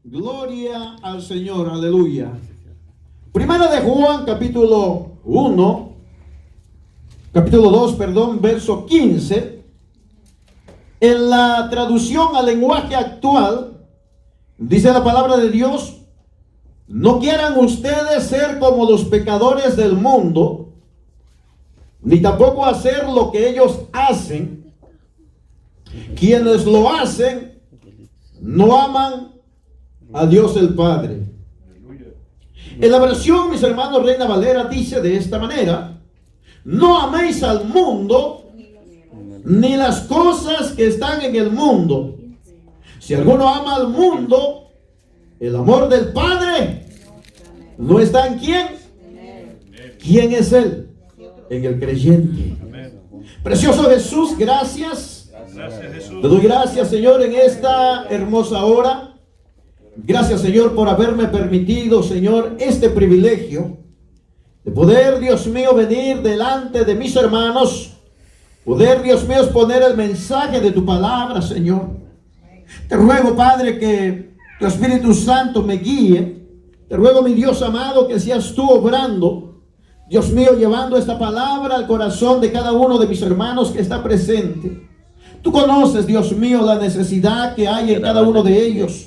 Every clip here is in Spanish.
Gloria al Señor, aleluya. Primera de Juan, capítulo 2, verso 15. En la traducción al lenguaje actual, dice la palabra de Dios: no quieran ustedes ser como los pecadores del mundo, ni tampoco hacer lo que ellos hacen. Quienes lo hacen no aman a Dios el Padre. En la versión, mis hermanos, Reina Valera dice de esta manera: no améis al mundo ni las cosas que están en el mundo. Si alguno ama al mundo, el amor del Padre no está en ¿quién? ¿Quién es Él? En el creyente. Precioso Jesús, gracias. Te doy gracias, Señor, en esta hermosa hora. Gracias, Señor, por haberme permitido, Señor, este privilegio de poder, Dios mío, venir delante de mis hermanos, poder, Dios mío, exponer el mensaje de tu palabra, Señor. Te ruego, Padre, que tu Espíritu Santo me guíe. Te ruego, mi Dios amado, que seas tú obrando, Dios mío, llevando esta palabra al corazón de cada uno de mis hermanos que está presente. Tú conoces, Dios mío, la necesidad que hay en cada uno de ellos.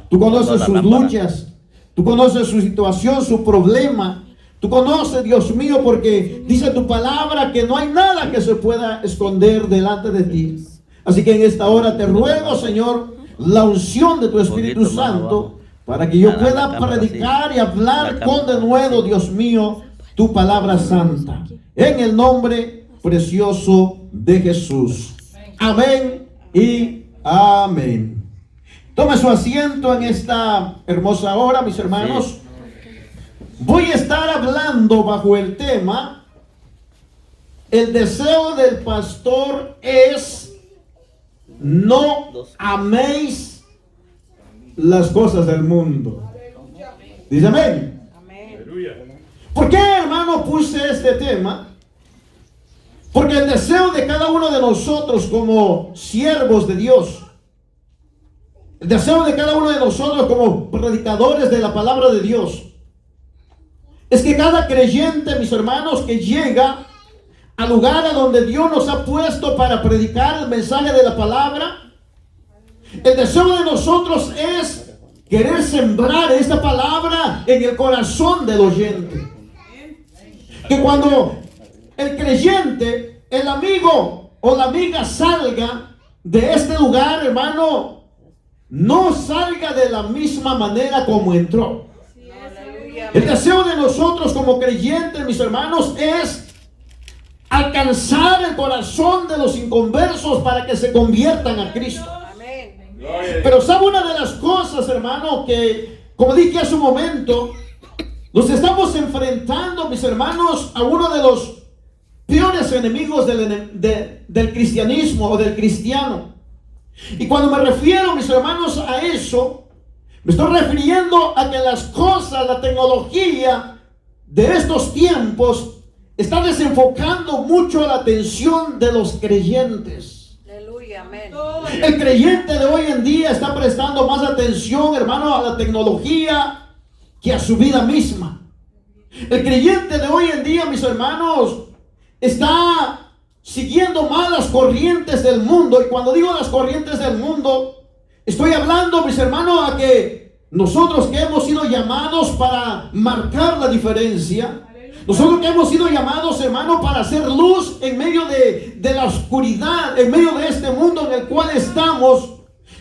Tú conoces sus luchas, tú conoces su situación, su problema. Tú conoces, Dios mío, porque dice tu palabra que no hay nada que se pueda esconder delante de ti. Así que en esta hora te ruego, Señor, la unción de tu Espíritu Santo, para que yo pueda predicar y hablar con denuedo, Dios mío, tu palabra santa. En el nombre precioso de Jesús. Amén y amén. Tome su asiento en esta hermosa hora, mis hermanos. Voy a estar hablando bajo el tema: el deseo del pastor es no améis las cosas del mundo. Dice amén. ¿Por qué, hermano, puse este tema? Porque el deseo de cada uno de nosotros como siervos de Dios, el deseo de cada uno de nosotros como predicadores de la palabra de Dios, es que cada creyente, mis hermanos, que llega al lugar a donde Dios nos ha puesto para predicar el mensaje de la palabra, el deseo de nosotros es querer sembrar esta palabra en el corazón del oyente. Que cuando el creyente, el amigo o la amiga salga de este lugar, hermano, no salga de la misma manera como entró. El deseo de nosotros como creyentes, mis hermanos, es alcanzar el corazón de los inconversos para que se conviertan a Cristo. Pero sabe una de las cosas, hermano, que, como dije hace un momento, nos estamos enfrentando, mis hermanos, a uno de los peores enemigos del cristianismo o del cristiano. Y cuando me refiero, mis hermanos, a eso, me estoy refiriendo a que las cosas, la tecnología de estos tiempos está desenfocando mucho la atención de los creyentes. Aleluya, amén. El creyente de hoy en día está prestando más atención, hermano, a la tecnología que a su vida misma. El creyente de hoy en día, mis hermanos, está siguiendo más las corrientes del mundo. Y cuando digo las corrientes del mundo, estoy hablando, mis hermanos, a que nosotros que hemos sido llamados para marcar la diferencia, nosotros que hemos sido llamados, hermanos, para hacer luz en medio de la oscuridad, en medio de este mundo en el cual estamos.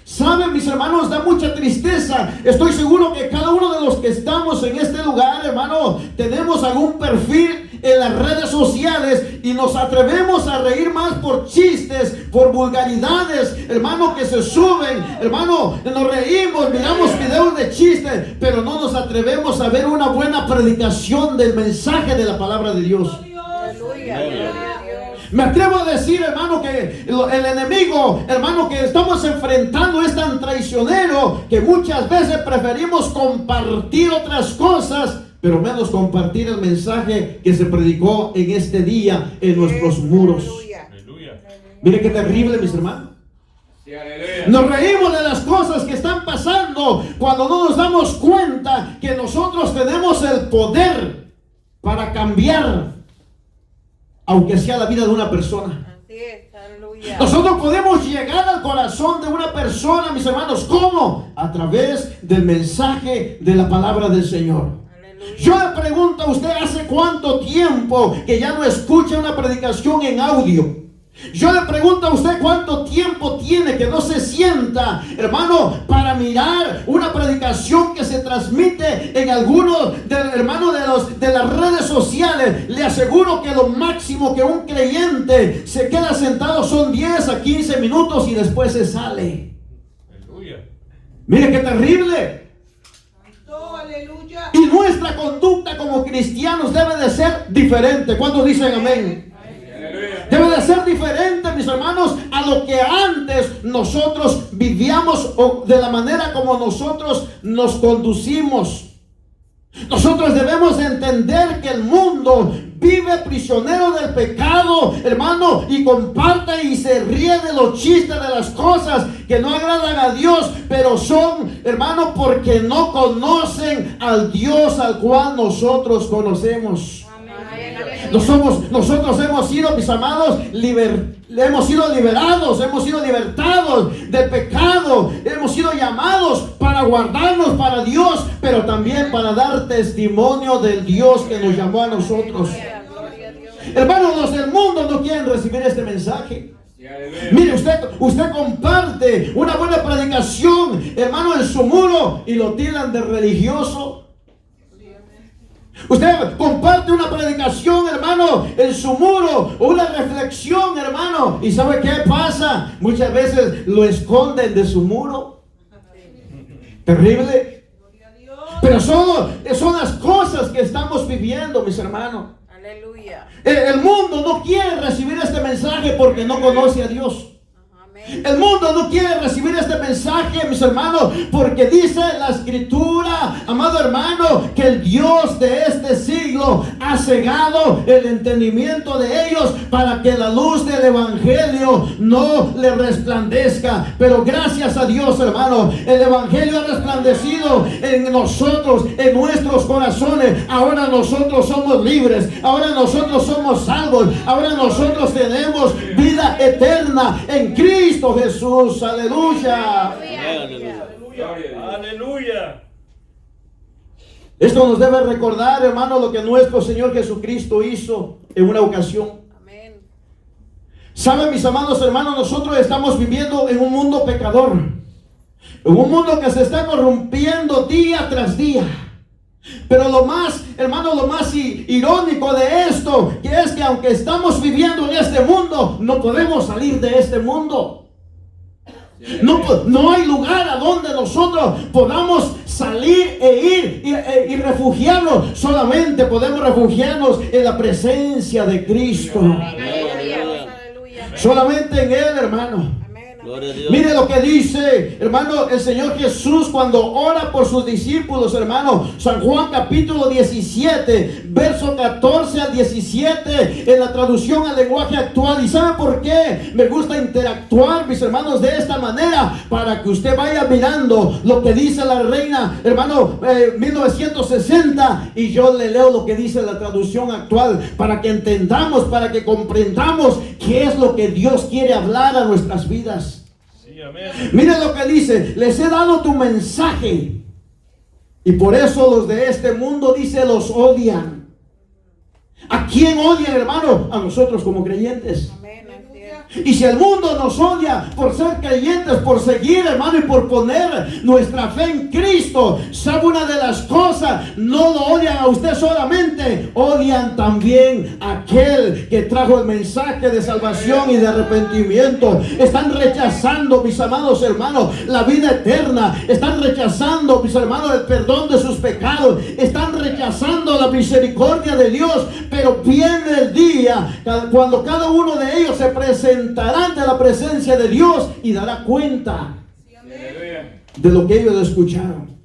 Saben, mis hermanos, da mucha tristeza. Estoy seguro que cada uno de los que estamos en este lugar, hermano, tenemos algún perfil en las redes sociales y nos atrevemos a reír más por chistes, por vulgaridades, hermano, que se suben. Hermano, nos reímos, miramos videos de chistes, pero no nos atrevemos a ver una buena predicación del mensaje de la palabra de Dios. Aleluya. Me atrevo a decir, hermano, que el enemigo, hermano, que estamos enfrentando es tan traicionero que muchas veces preferimos compartir otras cosas, pero menos compartir el mensaje que se predicó en este día en nuestros muros. Mire qué terrible, mis hermanos. Nos reímos de las cosas que están pasando cuando no nos damos cuenta que nosotros tenemos el poder para cambiar, aunque sea la vida de una persona. Así es, aleluya. Nosotros podemos llegar al corazón de una persona, mis hermanos. ¿Cómo? A través del mensaje de la palabra del Señor. Aleluya. Yo le pregunto a usted, ¿hace cuánto tiempo que ya no escucha una predicación en audio? Yo le pregunto a usted, ¿cuánto tiempo tiene que no se sienta, hermano, para mirar una predicación que se transmite en algunos de las redes sociales? Le aseguro que lo máximo que un creyente se queda sentado son 10 a 15 minutos y después se sale. Aleluya. Mire qué terrible. Aleluya. Y nuestra conducta como cristianos debe de ser diferente. ¿Cuántos dicen amén? Debe de ser diferente, mis hermanos, a lo que antes nosotros vivíamos o de la manera como nosotros nos conducimos. Nosotros debemos entender que el mundo vive prisionero del pecado, hermano, y comparte y se ríe de los chistes, de las cosas que no agradan a Dios, pero son, hermano, porque no conocen al Dios al cual nosotros conocemos. Nosotros hemos sido, mis amados, hemos sido liberados, hemos sido libertados del pecado, hemos sido llamados para guardarnos para Dios, pero también para dar testimonio del Dios que nos llamó a nosotros. Hermanos, los del mundo no quieren recibir este mensaje. Mire, usted comparte una buena predicación, hermano, en su muro y lo tildan de religioso. Usted comparte una predicación, hermano, en su muro, o una reflexión, hermano, y ¿sabe qué pasa? Muchas veces lo esconden de su muro. Terrible. Pero son las cosas que estamos viviendo, mis hermanos. Aleluya. El mundo no quiere recibir este mensaje porque no conoce a Dios. El mundo no quiere recibir este mensaje, mis hermanos, porque dice la escritura, amado hermano, que el Dios de este siglo ha cegado el entendimiento de ellos para que la luz del evangelio no le resplandezca. Pero gracias a Dios, hermano, el evangelio ha resplandecido en nosotros, en nuestros corazones. Ahora nosotros somos libres, ahora nosotros somos salvos, ahora nosotros tenemos vida eterna en Cristo Jesús. Aleluya. Aleluya. Esto nos debe recordar, hermano, lo que nuestro Señor Jesucristo hizo en una ocasión. Amén. Saben, mis amados hermanos, nosotros estamos viviendo en un mundo pecador, en un mundo que se está corrompiendo día tras día. Pero lo más, hermano, lo más irónico de esto, que es que aunque estamos viviendo en este mundo, no podemos salir de este mundo. No hay lugar a donde nosotros podamos salir e ir y refugiarnos. Solamente podemos refugiarnos en la presencia de Cristo. Solamente en Él, hermano. Mire lo que dice, hermano, el Señor Jesús cuando ora por sus discípulos, hermano. San Juan capítulo 17, verso 14 al 17, en la traducción al lenguaje actual. ¿Y sabe por qué me gusta interactuar, mis hermanos, de esta manera? Para que usted vaya mirando lo que dice la Reina, hermano, 1960, y yo le leo lo que dice la traducción actual, para que entendamos, para que comprendamos qué es lo que Dios quiere hablar a nuestras vidas. Mire lo que dice: les he dado tu mensaje y por eso los de este mundo, dice, los odian. ¿A quién odian, hermano? A nosotros como creyentes. Y si el mundo nos odia por ser creyentes, por seguir, hermano, y por poner nuestra fe en Cristo, ¿sabe una de las cosas? No lo odian a usted solamente, odian también a aquel que trajo el mensaje de salvación y de arrepentimiento. Están rechazando, mis amados hermanos, la vida eterna. Están rechazando, mis hermanos, el perdón de sus pecados. Están rechazando la misericordia de Dios. Pero viene el día cuando cada uno de ellos se presentará ante la presencia de Dios y dará cuenta de lo que ellos escucharon.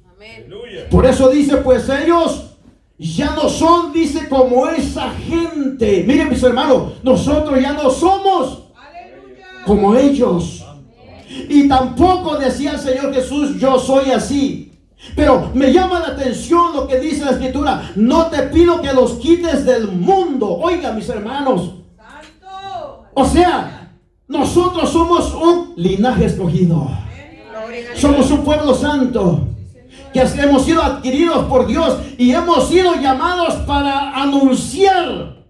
Por eso dice, pues ellos ya no son, dice, como esa gente. Miren, mis hermanos, nosotros ya no somos como ellos. Y tampoco decía el Señor Jesús, yo soy así. Pero me llama la atención lo que dice la Escritura. No te pido que los quites del mundo. Oiga, mis hermanos. Santo. O sea, nosotros somos un linaje escogido. Somos un pueblo santo, que hemos sido adquiridos por Dios y hemos sido llamados para anunciar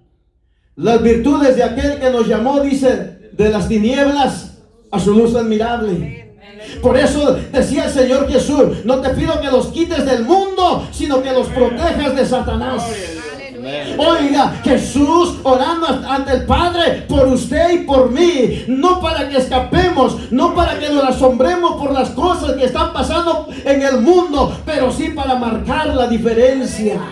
las virtudes de aquel que nos llamó, dice, de las tinieblas a su luz admirable. Por eso decía el Señor Jesús, no te pido que los quites del mundo, sino que los protejas de Satanás. Oiga, Jesús orando ante el Padre por usted y por mí, no para que escapemos, no para que nos asombremos por las cosas que están pasando en el mundo, pero sí para marcar la diferencia.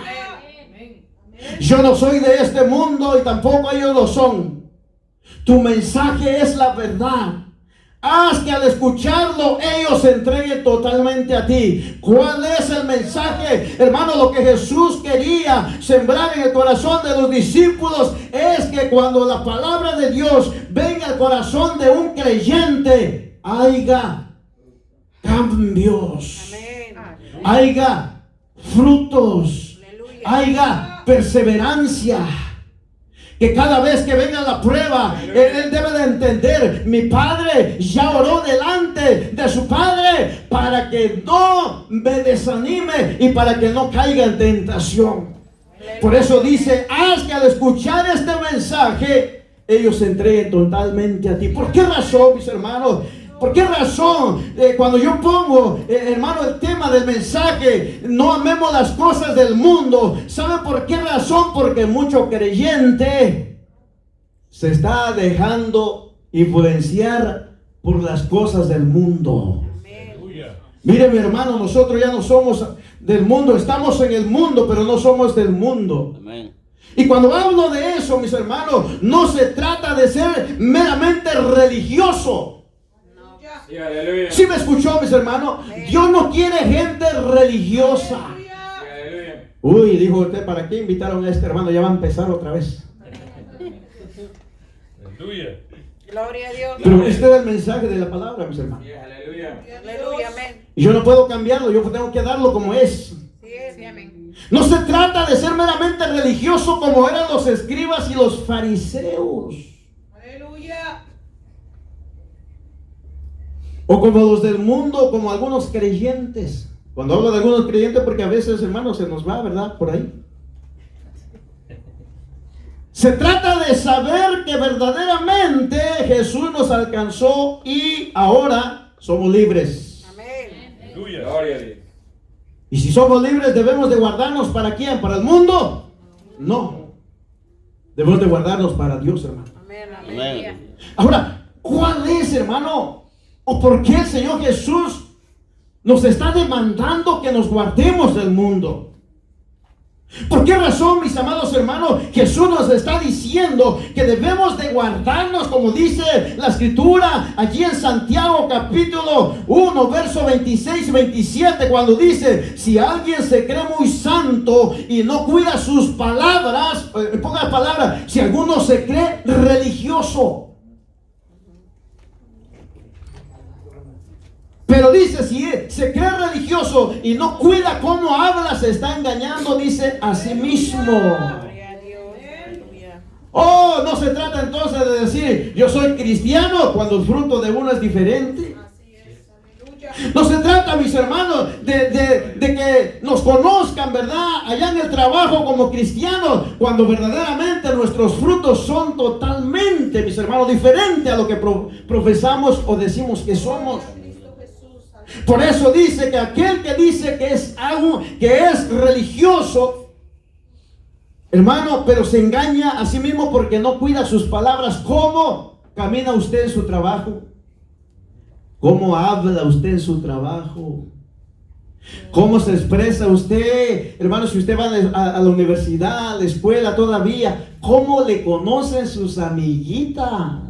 Yo no soy de este mundo y tampoco ellos lo son. Tu mensaje es la verdad. Haz que al escucharlo ellos se entreguen totalmente a ti. ¿Cuál es el mensaje? Hermano, lo que Jesús quería sembrar en el corazón de los discípulos es que cuando la palabra de Dios venga al corazón de un creyente, haya cambios, haya frutos, haya perseverancia. Que cada vez que venga la prueba, él debe de entender, mi Padre ya oró delante de su Padre para que no me desanime y para que no caiga en tentación. Por eso dice, haz que al escuchar este mensaje, ellos se entreguen totalmente a ti. ¿Por qué razón, mis hermanos? ¿Por qué razón? Cuando yo pongo, hermano, el tema del mensaje, no amemos las cosas del mundo. ¿Sabe por qué razón? Porque mucho creyente se está dejando influenciar por las cosas del mundo. Mire, mi hermano, nosotros ya no somos del mundo. Estamos en el mundo, pero no somos del mundo. Amén. Y cuando hablo de eso, mis hermanos, no se trata de ser meramente religioso. ¿Sí me escuchó, mis hermanos? Dios no quiere gente religiosa. Uy, dijo usted, ¿para qué invitaron a este hermano? Ya va a empezar otra vez. Gloria a Dios. Pero este es el mensaje de la palabra, mis hermanos. Aleluya, amén. Y yo no puedo cambiarlo, yo tengo que darlo como es. Sí, amén. No se trata de ser meramente religioso como eran los escribas y los fariseos. Aleluya. O como los del mundo, como algunos creyentes. Cuando hablo de algunos creyentes, porque a veces, hermanos, se nos va, ¿verdad? Por ahí. Se trata de saber que verdaderamente Jesús nos alcanzó y ahora somos libres. Amén. Y si somos libres, debemos de guardarnos ¿para quién? ¿Para el mundo? No. Debemos de guardarnos para Dios, hermano. Amén. Ahora, ¿cuál es, hermano? ¿O por qué el Señor Jesús nos está demandando que nos guardemos del mundo? ¿Por qué razón, mis amados hermanos, Jesús nos está diciendo que debemos de guardarnos, como dice la Escritura allí en Santiago capítulo 1, verso 26 y 27, cuando dice, si alguien se cree muy santo y no cuida sus palabras, en pocas palabras, si alguno se cree religioso, pero dice, si se cree religioso y no cuida cómo habla, se está engañando, dice, a sí mismo. Gloria a Dios. Aleluya. Oh, no se trata entonces de decir, yo soy cristiano, cuando el fruto de uno es diferente. No se trata, mis hermanos, de que nos conozcan, ¿verdad? Allá en el trabajo como cristianos, cuando verdaderamente nuestros frutos son totalmente, mis hermanos, diferentes a lo que profesamos o decimos que somos. Por eso dice que aquel que dice que es algo que es religioso, hermano, pero se engaña a sí mismo porque no cuida sus palabras. ¿Cómo camina usted en su trabajo? ¿Cómo habla usted en su trabajo? ¿Cómo se expresa usted? Hermano, si usted va a la universidad, a la escuela todavía, ¿cómo le conocen sus amiguitas?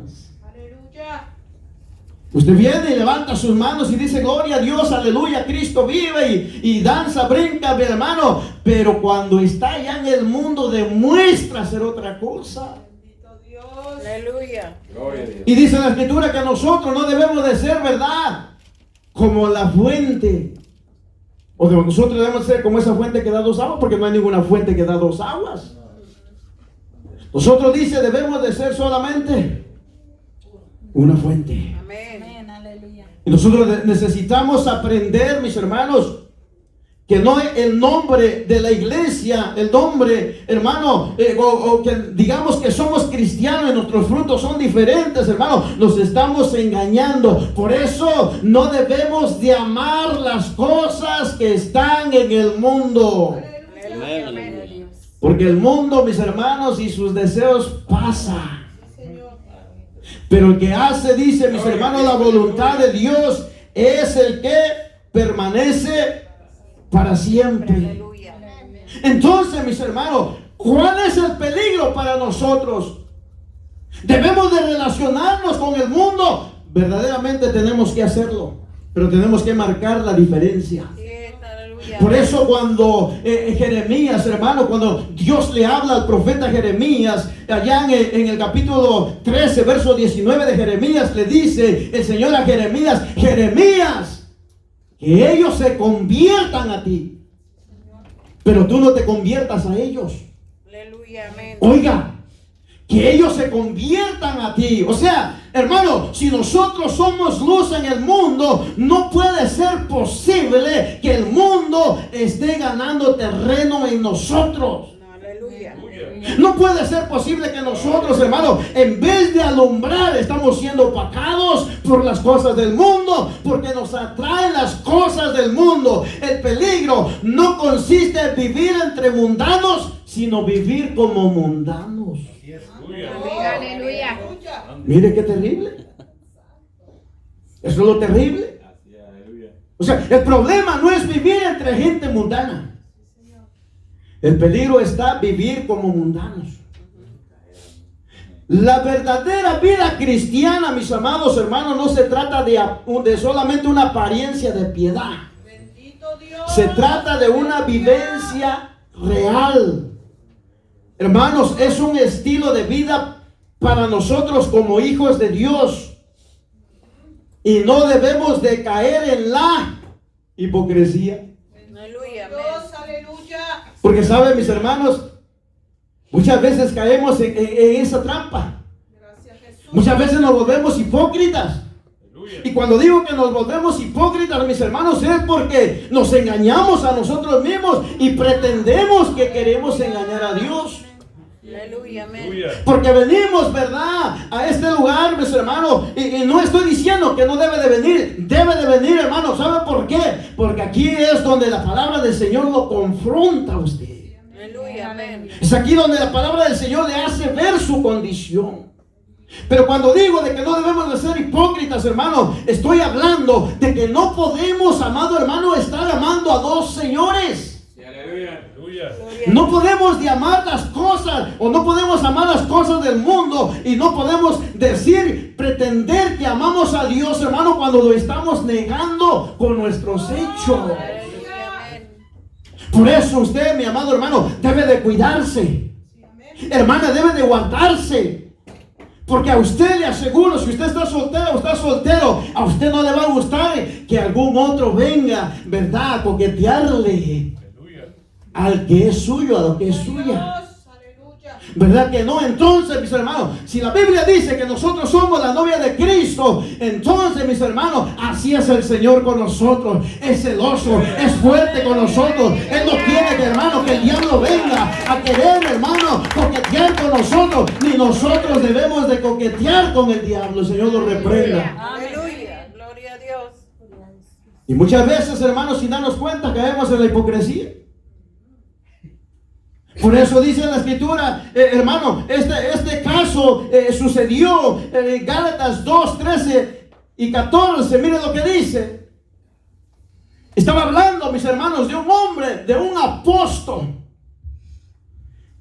Usted viene y levanta sus manos y dice, gloria a Dios, aleluya, Cristo vive, y danza, brinca, mi hermano. Pero cuando está allá en el mundo demuestra ser otra cosa. Aleluya. Y dice la escritura que nosotros no debemos de ser, ¿verdad?, como la fuente. O sea, nosotros debemos ser como esa fuente que da dos aguas, porque no hay ninguna fuente que da dos aguas. Nosotros, dice, debemos de ser solamente una fuente. Amén. Aleluya. Y nosotros necesitamos aprender, mis hermanos, que no es el nombre de la iglesia, el nombre, hermano, o que digamos que somos cristianos y nuestros frutos son diferentes, hermano. Nos estamos engañando. Por eso no debemos de amar las cosas que están en el mundo. Aleluya. Amén. Porque el mundo, mis hermanos, y sus deseos pasa. Pero el que hace, dice, mis hermanos, la voluntad de Dios es el que permanece para siempre. Aleluya. Entonces, mis hermanos, ¿cuál es el peligro para nosotros? ¿Debemos de relacionarnos con el mundo? Verdaderamente tenemos que hacerlo, pero tenemos que marcar la diferencia. Aleluya. Por eso cuando Jeremías, hermano, cuando Dios le habla al profeta Jeremías, allá en el capítulo 13, verso 19 de Jeremías, le dice el Señor a Jeremías: Jeremías, que ellos se conviertan a ti, pero tú no te conviertas a ellos. Aleluya. Amén. Oiga, que ellos se conviertan a ti. O sea, hermano, si nosotros somos luz en el mundo, no puede ser posible que el mundo esté ganando terreno en nosotros. Aleluya. No puede ser posible que nosotros, hermano, en vez de alumbrar, estamos siendo opacados por las cosas del mundo, porque nos atraen las cosas del mundo. El peligro no consiste en vivir entre mundanos, sino vivir como mundanos. Aleluya. Mire qué terrible. Eso es lo terrible. O sea, el problema no es vivir entre gente mundana. El peligro está vivir como mundanos. La verdadera vida cristiana, mis amados hermanos, no se trata de solamente una apariencia de piedad. Se trata de una vivencia real. Hermanos, es un estilo de vida para nosotros como hijos de Dios. Y no debemos de caer en la hipocresía. Aleluya. Porque saben, mis hermanos, muchas veces caemos en esa trampa. Muchas veces nos volvemos hipócritas. Y cuando digo que nos volvemos hipócritas, mis hermanos, es porque nos engañamos a nosotros mismos y pretendemos que queremos engañar a Dios. Aleluya. Amén. Porque venimos, ¿verdad?, a este lugar, mis hermanos, y no estoy diciendo que no debe de venir, hermano. ¿Sabe por qué? Porque aquí es donde la palabra del Señor lo confronta a usted. Aleluya. Amén. Es aquí donde la palabra del Señor le hace ver su condición. Pero cuando digo de que no debemos de ser hipócritas, hermano, estoy hablando de que no podemos, amado hermano, estar amando a dos señores. No podemos de amar las cosas, o no podemos amar las cosas del mundo, y no podemos pretender que amamos a Dios, hermano, cuando lo estamos negando con nuestros hechos. Por eso usted, mi amado hermano, debe de cuidarse. Hermana, debe de guardarse. Porque a usted le aseguro, si usted está soltero o está soltero, a usted no le va a gustar que algún otro venga, ¿verdad?, a coquetearle al que es suyo, a lo que es suya. ¿Verdad que no? Entonces, mis hermanos, si la Biblia dice que nosotros somos la novia de Cristo, entonces, mis hermanos, así es el Señor con nosotros. Es celoso, es fuerte con nosotros. Él no quiere, hermano, que el diablo venga a querer, hermano, coquetear con nosotros. Ni nosotros debemos de coquetear con el diablo. El Señor lo reprenda. Aleluya. Gloria a Dios. Y muchas veces, hermanos, sin darnos cuenta, caemos en la hipocresía. Por eso dice la escritura, hermano, este caso sucedió en Gálatas 2, 13 y 14. Mire lo que dice. Estaba hablando, mis hermanos, de un hombre, de un apóstol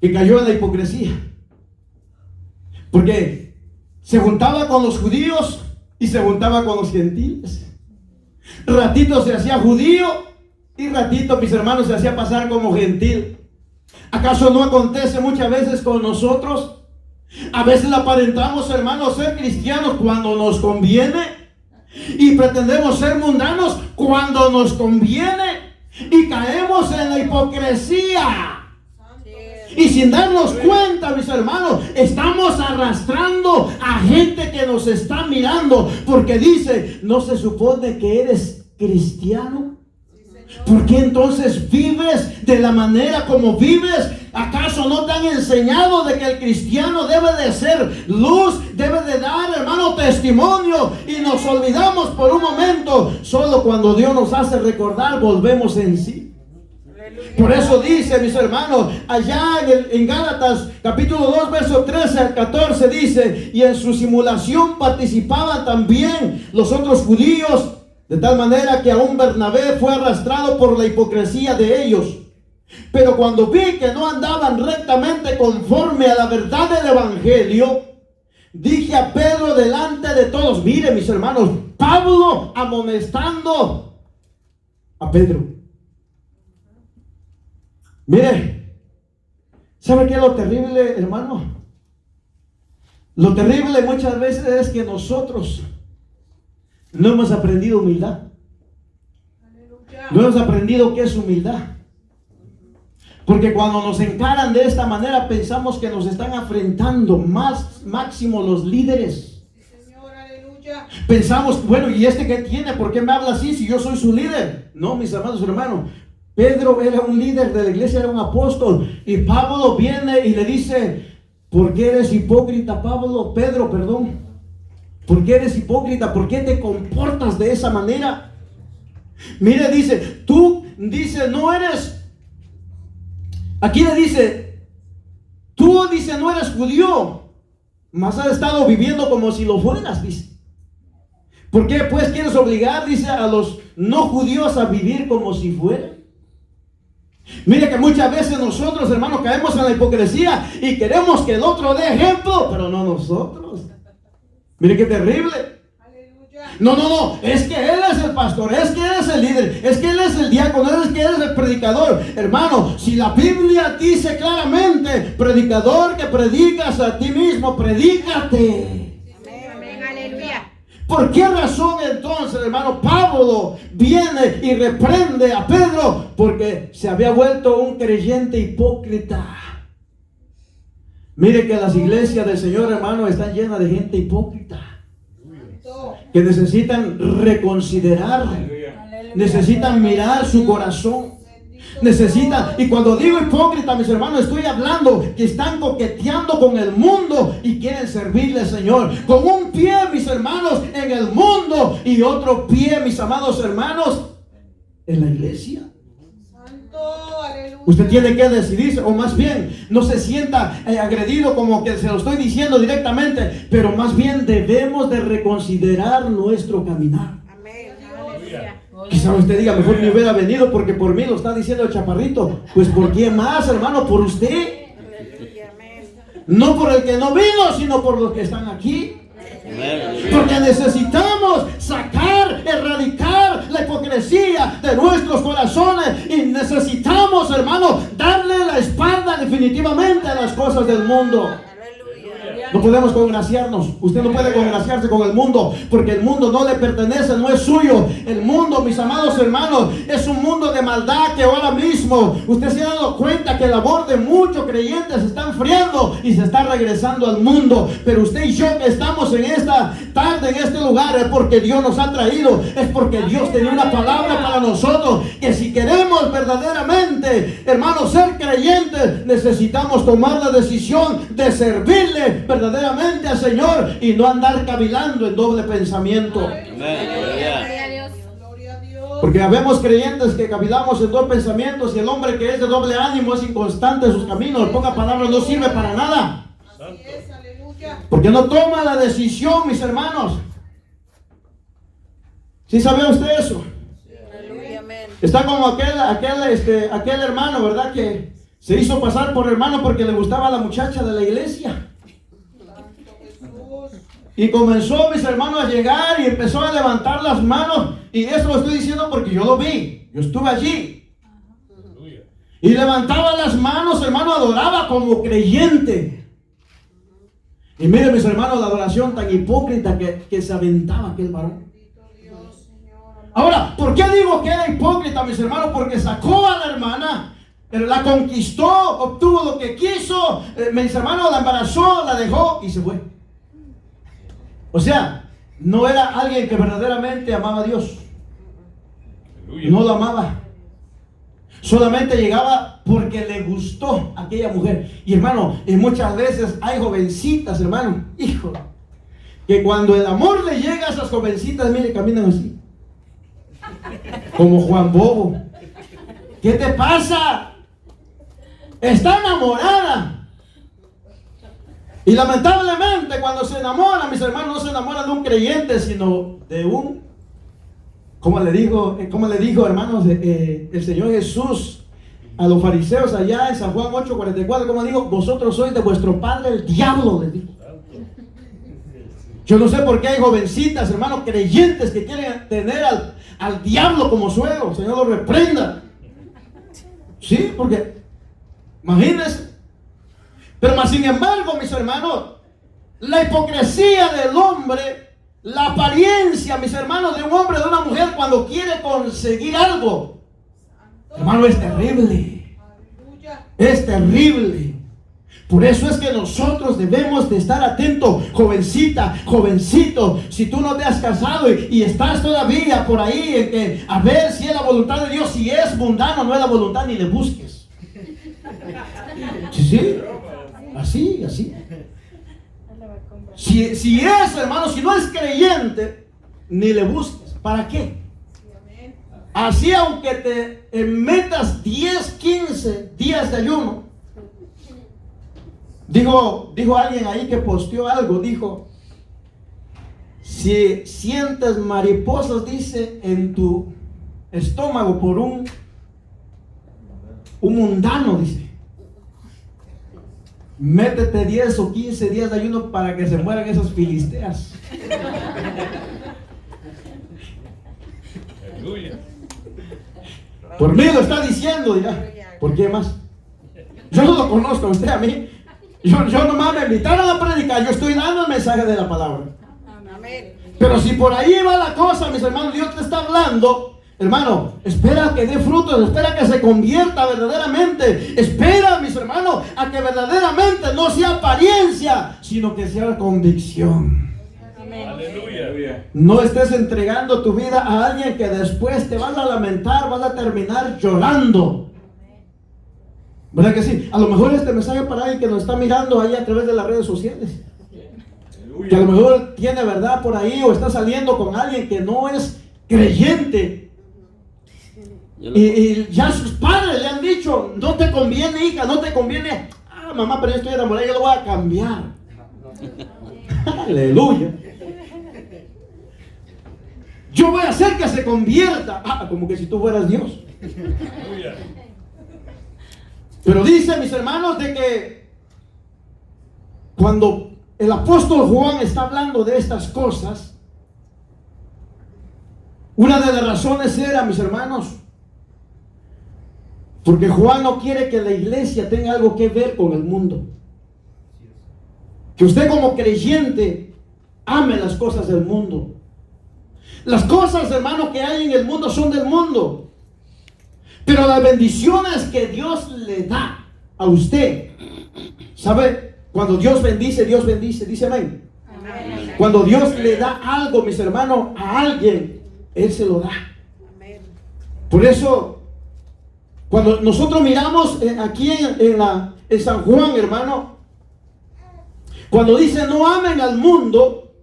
que cayó en la hipocresía. Porque se juntaba con los judíos y se juntaba con los gentiles. Ratito se hacía judío y ratito, mis hermanos, se hacía pasar como gentil. ¿Acaso no acontece muchas veces con nosotros A veces aparentamos, hermanos, ser cristianos cuando nos conviene y pretendemos ser mundanos cuando nos conviene y caemos en la hipocresía. Y sin darnos cuenta, mis hermanos, estamos arrastrando a gente que nos está mirando porque dice, ¿no se supone que eres cristiano? ¿Por qué entonces vives de la manera como vives? ¿Acaso no te han enseñado de que el cristiano debe de ser luz, debe de dar, hermano, testimonio? Y nos olvidamos por un momento. Solo cuando Dios nos hace recordar, volvemos en sí. Por eso dice, mis hermanos, allá en Gálatas capítulo 2 verso 13 al 14 dice, y en su simulación participaban también los otros judíos, de tal manera que aún Bernabé fue arrastrado por la hipocresía de ellos. Pero cuando vi que no andaban rectamente conforme a la verdad del evangelio, dije a Pedro delante de todos, mire, mis hermanos, Pablo amonestando a Pedro. Mire, ¿sabe qué es lo terrible, hermano? Lo terrible muchas veces es que nosotros no hemos aprendido humildad. No hemos aprendido qué es humildad. Porque cuando nos encaran de esta manera pensamos que nos están afrentando, máximo los líderes. Señor, aleluya. Pensamos, bueno, ¿y este qué tiene? ¿Por qué me habla así si yo soy su líder? No, mis amados hermanos. Pedro era un líder de la iglesia, era un apóstol. Y Pablo viene y le dice, ¿por qué eres hipócrita, Pedro, perdón? ¿Por qué eres hipócrita? ¿Por qué te comportas de esa manera? Mire, dice, tú, dice, no eres... Aquí le dice, tú, dice, no eres judío, mas has estado viviendo como si lo fueras, dice. ¿Por qué pues quieres obligar, dice, a los no judíos a vivir como si fueran? Mire que muchas veces nosotros, hermanos, caemos en la hipocresía y queremos que el otro dé ejemplo, pero no nosotros. Mire qué terrible. No, es que él es el pastor, es que él es el líder, es que él es el diácono, es que él es el predicador. Hermano, si la Biblia dice claramente, predicador que predicas a ti mismo, predícate. Amén, aleluya. ¿Por qué razón entonces, hermano, Pablo viene y reprende a Pedro? Porque se había vuelto un creyente hipócrita. Mire que las iglesias del Señor, hermano, están llenas de gente hipócrita, que necesitan reconsiderar, necesitan mirar su corazón, necesitan, y cuando digo hipócrita, mis hermanos, estoy hablando que están coqueteando con el mundo y quieren servirle al Señor, con un pie, mis hermanos, en el mundo y otro pie, mis amados hermanos, en la iglesia. Usted tiene que decidirse, o más bien, no se sienta agredido como que se lo estoy diciendo directamente, pero más bien debemos de reconsiderar nuestro caminar. Amén. Quizá usted diga, mejor me hubiera venido porque por mí lo está diciendo el chaparrito. Pues ¿por quién más, hermano? Por usted. No por el que no vino, sino por los que están aquí. Porque necesitamos sacar, erradicar la hipocresía de nuestros corazones y necesitamos, hermano, darle la espalda definitivamente a las cosas del mundo. No podemos congraciarnos. Usted no puede congraciarse con el mundo, porque el mundo no le pertenece, no es suyo. El mundo, mis amados hermanos, es un mundo de maldad que ahora mismo usted se ha dado cuenta que el labor de muchos creyentes se está enfriando y se está regresando al mundo. Pero usted y yo que estamos en esta tarde, en este lugar, es porque Dios nos ha traído, es porque Dios tenía una palabra para nosotros, que si queremos verdaderamente, hermanos, ser creyentes, necesitamos tomar la decisión de servirle verdaderamente al Señor y no andar cavilando en doble pensamiento. Porque habemos creyentes que cavilamos en doble pensamientos y el hombre que es de doble ánimo es inconstante en sus caminos. En pocas palabras, no sirve para nada. Porque no toma la decisión, mis hermanos. ¿Sí sabe usted eso? Está como aquel hermano, ¿verdad? Que se hizo pasar por hermano porque le gustaba la muchacha de la iglesia. Y comenzó, mis hermanos, a llegar y empezó a levantar las manos. Y eso lo estoy diciendo porque yo lo vi. Yo estuve allí. Y levantaba las manos, hermano, adoraba como creyente. Y miren, mis hermanos, la adoración tan hipócrita que se aventaba aquel varón. Ahora, ¿por qué digo que era hipócrita, mis hermanos? Porque sacó a la hermana, la conquistó, obtuvo lo que quiso, mis hermanos, la embarazó, la dejó y se fue. O sea, no era alguien que verdaderamente amaba a Dios. No lo amaba. Solamente llegaba porque le gustó a aquella mujer. Y hermano, y muchas veces hay jovencitas, hermano, hijo, que cuando el amor le llega a esas jovencitas, mire, caminan así. Como Juan Bobo. ¿Qué te pasa? Está enamorada. Y lamentablemente cuando se enamora, mis hermanos, no se enamora de un creyente, sino de un, como le dijo, hermanos, el Señor Jesús a los fariseos allá en San Juan 8:44, como dijo, vosotros sois de vuestro padre el diablo, les dijo. Yo no sé por qué hay jovencitas, hermanos, creyentes que quieren tener al diablo como suegro. Señor lo reprenda. Sí, porque imagínense. Pero más sin embargo, mis hermanos, la hipocresía del hombre, la apariencia, mis hermanos, de un hombre, de una mujer, cuando quiere conseguir algo, hermano, es terrible. Es terrible. Por eso es que nosotros debemos de estar atentos, jovencita, jovencito. Si tú no te has casado y estás todavía por ahí en que a ver si es la voluntad de Dios, si es mundano, no es la voluntad, ni le busques. Sí, así. Si es, hermano, si no es creyente, ni le busques. ¿Para qué? Así aunque te metas 10, 15 días de ayuno. Dijo alguien ahí que posteó algo, dijo, si sientes mariposas, dice, en tu estómago por un mundano, dice, métete 10 o 15 días de ayuno para que se mueran esas filisteas. Por mí lo está diciendo, dirá. ¿Por qué más? Yo no lo conozco a usted, a mí. Yo nomás me invitaron a predicar, yo estoy dando el mensaje de la palabra. Amén. Pero si por ahí va la cosa, mis hermanos, Dios te está hablando, hermano, espera que dé frutos, espera que se convierta verdaderamente, espera, mis hermanos, a que verdaderamente no sea apariencia, sino que sea convicción. Amén. Aleluya. No estés entregando tu vida a alguien que después te vas a lamentar, vas a terminar llorando. ¿Verdad que sí? A lo mejor este mensaje para alguien que nos está mirando ahí a través de las redes sociales, que a lo mejor tiene verdad por ahí o está saliendo con alguien que no es creyente y ya sus padres le han dicho, no te conviene, hija, no te conviene. Ah, mamá, pero yo estoy enamorada, yo lo voy a cambiar. Aleluya. Yo voy a hacer que se convierta. Como que si tú fueras Dios. Pero dice, mis hermanos, de que cuando el apóstol Juan está hablando de estas cosas, una de las razones era, mis hermanos, porque Juan no quiere que la iglesia tenga algo que ver con el mundo. Que usted como creyente ame las cosas del mundo. Las cosas, hermano, que hay en el mundo son del mundo. Pero las bendiciones que Dios le da a usted, ¿sabe? Cuando Dios bendice, dice amén. Amén. Cuando Dios le da algo, mis hermanos, a alguien, Él se lo da. Amén. Por eso, cuando nosotros miramos aquí en San Juan, hermano, cuando dice no amen al mundo,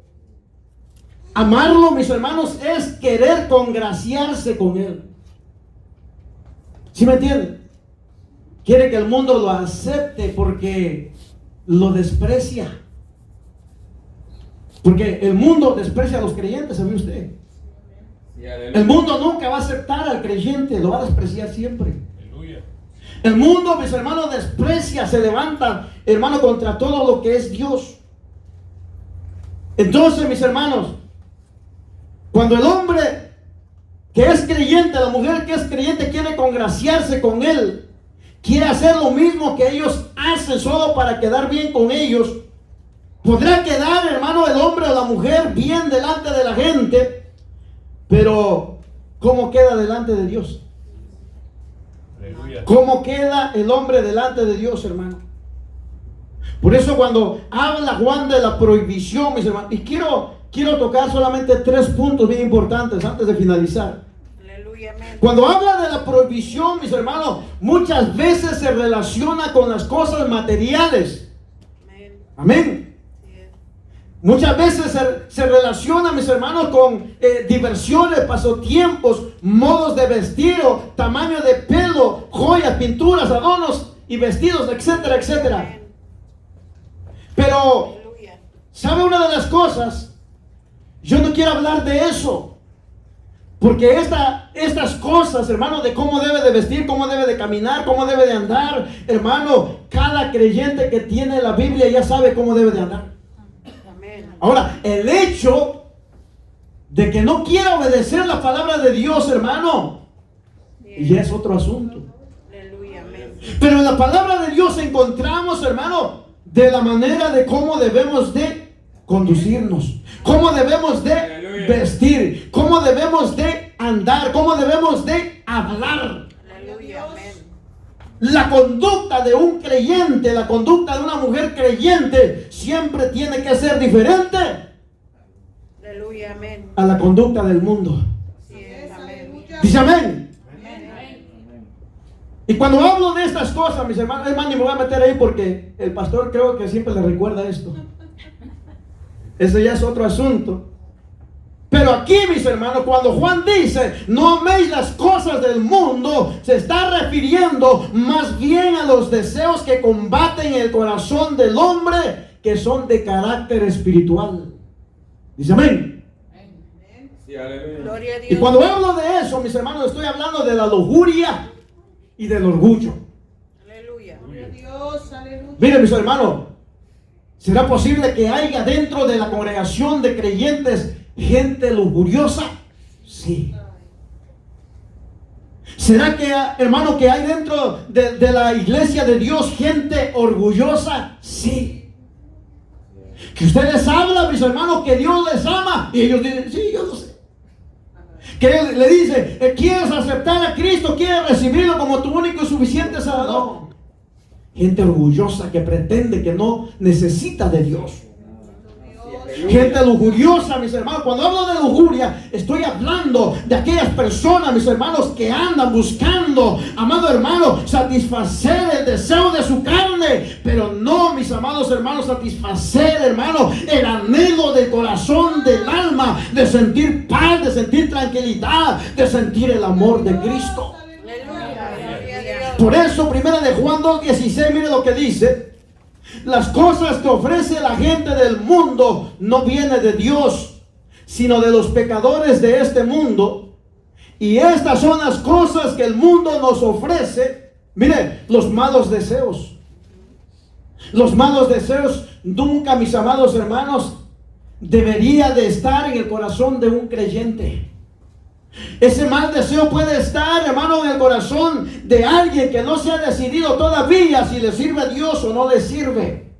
amarlo, mis hermanos, es querer congraciarse con Él. ¿Sí me entienden? Quiere que el mundo lo acepte porque lo desprecia. Porque el mundo desprecia a los creyentes, ¿sabe usted? El mundo nunca va a aceptar al creyente, lo va a despreciar siempre. El mundo, mis hermanos, desprecia, se levanta, hermano, contra todo lo que es Dios. Entonces, mis hermanos, cuando el hombre que es creyente, la mujer que es creyente quiere congraciarse con él, quiere hacer lo mismo que ellos hacen solo para quedar bien con ellos, Podrá quedar, hermano, el hombre o la mujer bien delante de la gente, pero ¿cómo queda delante de Dios? Aleluya. ¿Cómo queda el hombre delante de Dios, hermano? Por eso cuando habla Juan de la prohibición, mis hermanos, y quiero tocar solamente 3 puntos bien importantes antes de finalizar. Aleluya, amén. Cuando habla de la prohibición, mis hermanos, muchas veces se relaciona con las cosas materiales. Amén. Amén. Sí es. Muchas veces se relaciona, mis hermanos, con diversiones, pasatiempos, modos de vestir, o tamaño de pelo, joyas, pinturas, adornos y vestidos, etcétera, etcétera. Amén. Pero, Aleluya. ¿sabe una de las cosas? Yo no quiero hablar de eso. Porque estas cosas, hermano, de cómo debe de vestir, cómo debe de caminar, cómo debe de andar, hermano, cada creyente que tiene la Biblia ya sabe cómo debe de andar. Amén. Ahora, el hecho de que no quiera obedecer la palabra de Dios, hermano, ya es otro asunto. Aleluya, amén. Pero en la palabra de Dios encontramos, hermano, de la manera de cómo debemos de conducirnos, cómo debemos de vestir, cómo debemos de andar, cómo debemos de hablar. Aleluya, amén. La conducta de un creyente, la conducta de una mujer creyente siempre tiene que ser diferente Aleluya, amén. a la conducta del mundo. Sí es, amén. Dice amén. Amén. Y cuando hablo de estas cosas, mis hermanos, es más, ni me voy a meter ahí porque el pastor creo que siempre le recuerda esto. Ese ya es otro asunto. Pero aquí, mis hermanos, cuando Juan dice, no améis las cosas del mundo, se está refiriendo más bien a los deseos que combaten el corazón del hombre, que son de carácter espiritual. Dice amén. Sí, aleluya. Gloria a Dios. Y cuando hablo de eso, mis hermanos, estoy hablando de la lujuria y del orgullo. Aleluya. Gloria a Dios, aleluya. Miren, mis hermanos, ¿será posible que haya dentro de la congregación de creyentes gente lujuriosa? Sí. ¿Será que, hermano, que hay dentro de la iglesia de Dios gente orgullosa? Sí. Que ustedes hablan, mis hermanos, que Dios les ama, y ellos dicen, sí, yo lo sé. Que él le dice, ¿quieres aceptar a Cristo? ¿Quieres recibirlo como tu único y suficiente Salvador? Gente orgullosa que pretende que no necesita de Dios. Gente lujuriosa, mis hermanos. Cuando hablo de lujuria, estoy hablando de aquellas personas, mis hermanos, que andan buscando, amado hermano, satisfacer el deseo de su carne, pero no, mis amados hermanos, satisfacer, hermano, el anhelo del corazón, del alma, de sentir paz, de sentir tranquilidad, de sentir el amor de Cristo. Aleluya. Gloria a Dios. Por eso, primera de Juan 2:16, mire lo que dice. Las cosas que ofrece la gente del mundo no viene de Dios, sino de los pecadores de este mundo. Y estas son las cosas que el mundo nos ofrece. Mire, los malos deseos. Los malos deseos nunca, mis amados hermanos, debería de estar en el corazón de un creyente. Ese mal deseo puede estar, hermano, en el corazón de alguien que no se ha decidido todavía si le sirve a Dios o no le sirve,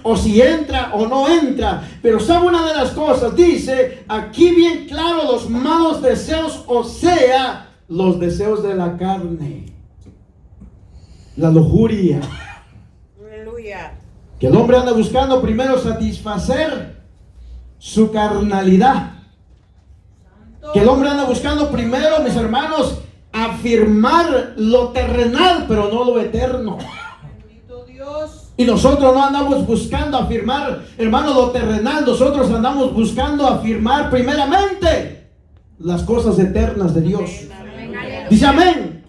o si entra o no entra. Pero sabe una de las cosas, dice aquí bien claro, los malos deseos, o sea, los deseos de la carne, la lujuria, Aleluya. que el hombre anda buscando primero satisfacer su carnalidad. Que el hombre anda buscando primero, mis hermanos, afirmar lo terrenal, pero no lo eterno. Bendito Dios. Y nosotros no andamos buscando afirmar, hermanos, lo terrenal. Nosotros andamos buscando afirmar primeramente las cosas eternas de Dios. Dice amén.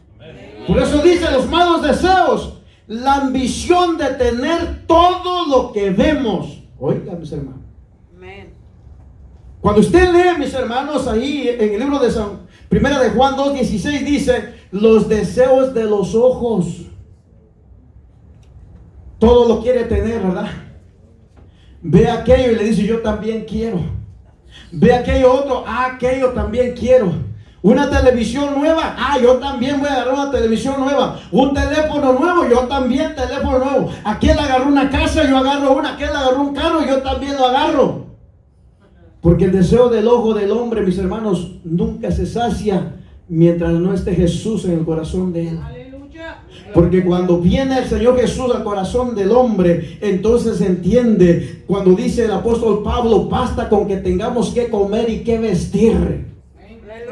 Por eso dice los malos deseos, la ambición de tener todo lo que vemos. Oigan, mis hermanos. Amén. Cuando usted lee, mis hermanos, ahí en el libro de Primera de Juan 2:16 dice, los deseos de los ojos. Todo lo quiere tener, ¿verdad? Ve aquello y le dice, yo también quiero. Ve aquello otro, aquello también quiero. Una televisión nueva, yo también voy a agarrar una televisión nueva. Un teléfono nuevo, yo también teléfono nuevo. Aquel agarró una casa, yo agarro una. Aquel agarró un carro, yo también lo agarro. Porque el deseo del ojo del hombre, mis hermanos, nunca se sacia mientras no esté Jesús en el corazón de él. Porque cuando viene el Señor Jesús al corazón del hombre, entonces entiende, cuando dice el apóstol Pablo, basta con que tengamos que comer y que vestir.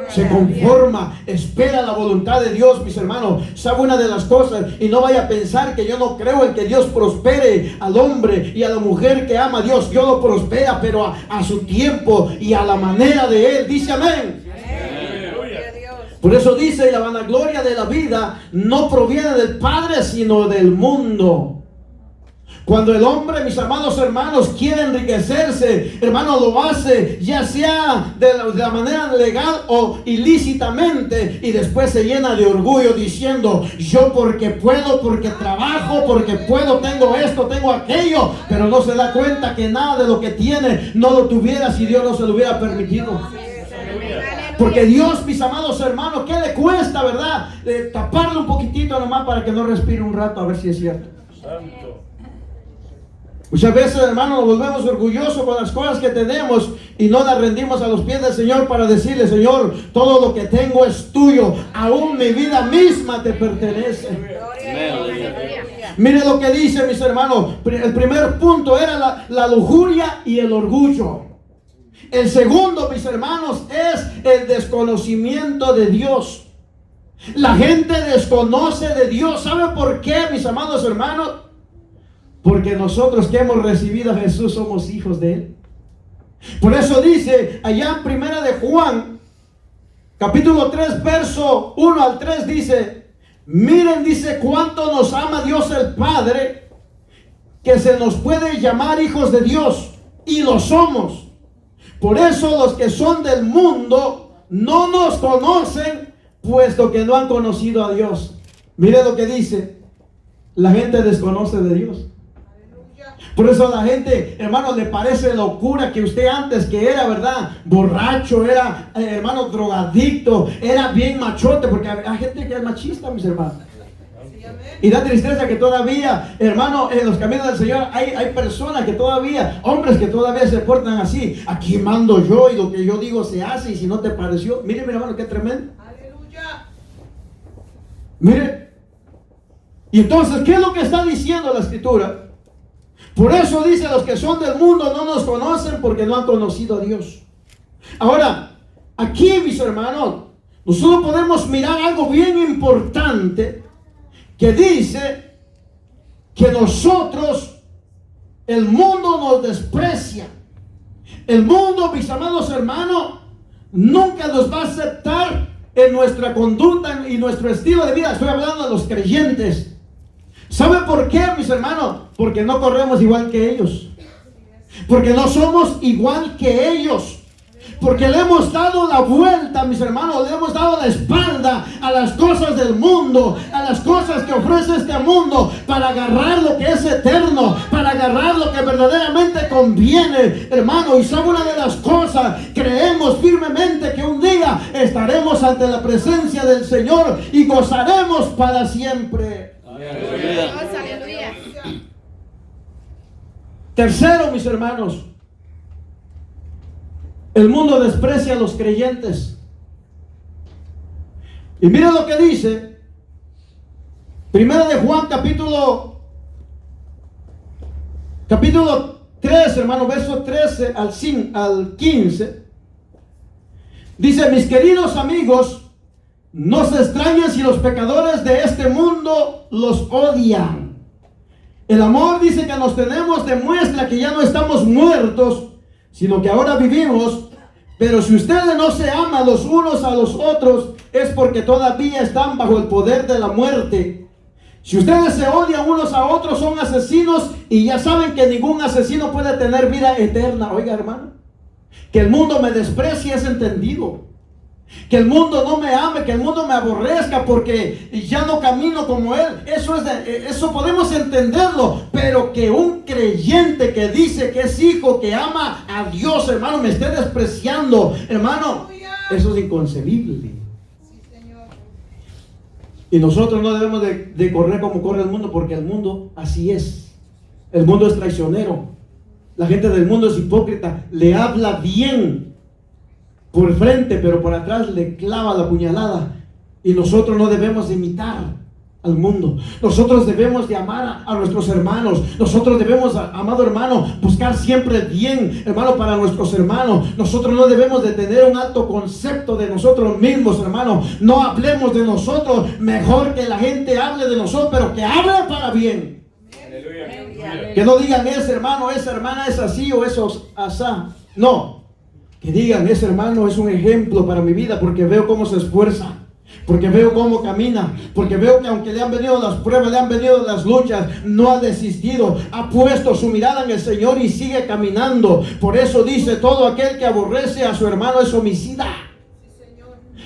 Se conforma, espera la voluntad de Dios, mis hermanos. Sabe una de las cosas, y no vaya a pensar que yo no creo en que Dios prospere al hombre y a la mujer que ama a Dios. Dios lo prospera, pero a su tiempo y a la manera de Él. Dice amén. Por eso dice, la vanagloria de la vida no proviene del Padre, sino del mundo. Cuando el hombre, mis amados hermanos, quiere enriquecerse, hermano, lo hace ya sea de la manera legal o ilícitamente, y después se llena de orgullo diciendo, yo porque puedo, porque trabajo, porque puedo, tengo esto, tengo aquello, pero no se da cuenta que nada de lo que tiene no lo tuviera si Dios no se lo hubiera permitido. Porque Dios, mis amados hermanos, ¿qué le cuesta, verdad? Taparle un poquitito nomás para que no respire un rato, a ver si es cierto. Santo. Muchas veces, hermanos, nos volvemos orgullosos con las cosas que tenemos y no las rendimos a los pies del Señor para decirle, Señor, todo lo que tengo es tuyo, aún mi vida misma te pertenece. Mire lo que dice, mis hermanos. El primer punto era la lujuria y el orgullo. El segundo, mis hermanos, es el desconocimiento de Dios. La gente desconoce de Dios. ¿Sabe por qué, mis amados hermanos? Porque nosotros que hemos recibido a Jesús somos hijos de Él. Por eso dice allá en Primera de Juan, capítulo 3, verso 1 al 3, dice, miren, dice, cuánto nos ama Dios el Padre, que se nos puede llamar hijos de Dios, y lo somos. Por eso los que son del mundo no nos conocen, puesto que no han conocido a Dios. Mire lo que dice, la gente desconoce de Dios. Por eso a la gente, hermano, le parece locura que usted antes que era, ¿verdad?, borracho, era, hermano, drogadicto, era bien machote, porque hay gente que es machista, mis hermanos. Y da tristeza que todavía, hermano, en los caminos del Señor hay personas que todavía, hombres que todavía se portan así. Aquí mando yo y lo que yo digo se hace, y si no te pareció, mire, mi hermano, qué tremendo. Aleluya. Mire. Y entonces, ¿qué es lo que está diciendo la Escritura? Por eso dice, los que son del mundo no nos conocen porque no han conocido a Dios. Ahora, aquí, mis hermanos, nosotros podemos mirar algo bien importante que dice que nosotros, el mundo nos desprecia. El mundo, mis amados hermanos, nunca nos va a aceptar en nuestra conducta y nuestro estilo de vida. Estoy hablando de los creyentes. ¿Sabe por qué, mis hermanos? Porque no corremos igual que ellos. Porque no somos igual que ellos. Porque le hemos dado la vuelta, mis hermanos, le hemos dado la espalda a las cosas del mundo, a las cosas que ofrece este mundo, para agarrar lo que es eterno, para agarrar lo que verdaderamente conviene, hermano. Y sabe una de las cosas, creemos firmemente que un día estaremos ante la presencia del Señor y gozaremos para siempre. Aleluya. Tercero, mis hermanos, el mundo desprecia a los creyentes. Y mira lo que dice Primera de Juan, capítulo 3, hermano, verso 13 al 15. Dice, mis queridos amigos, no se extrañen si los pecadores de este mundo los odian. El amor, dice, que nos tenemos demuestra que ya no estamos muertos, sino que ahora vivimos. Pero si ustedes no se aman los unos a los otros, es porque todavía están bajo el poder de la muerte. Si ustedes se odian unos a otros, son asesinos, y ya saben que ningún asesino puede tener vida eterna. Oiga, hermano, que el mundo me desprecie es entendido. Que el mundo no me ame, que el mundo me aborrezca porque ya no camino como Él, eso podemos entenderlo. Pero que un creyente que dice que es hijo, que ama a Dios, hermano, me esté despreciando, hermano, eso es inconcebible. Y nosotros no debemos de correr como corre el mundo, porque el mundo así es. El mundo es traicionero. La gente del mundo es hipócrita. Le habla bien por frente, pero por atrás le clava la puñalada. Y nosotros no debemos imitar al mundo. Nosotros debemos de amar a nuestros hermanos. Nosotros debemos, amado hermano, buscar siempre el bien, hermano, para nuestros hermanos. Nosotros no debemos de tener un alto concepto de nosotros mismos, hermano. No hablemos de nosotros. Mejor que la gente hable de nosotros, pero que hable para bien. Aleluya. Que no digan, ese hermano, esa hermana es así o eso asá. No. Que digan, ese hermano es un ejemplo para mi vida, porque veo cómo se esfuerza, porque veo cómo camina, porque veo que aunque le han venido las pruebas, le han venido las luchas, no ha desistido, ha puesto su mirada en el Señor y sigue caminando. Por eso dice, todo aquel que aborrece a su hermano es homicida.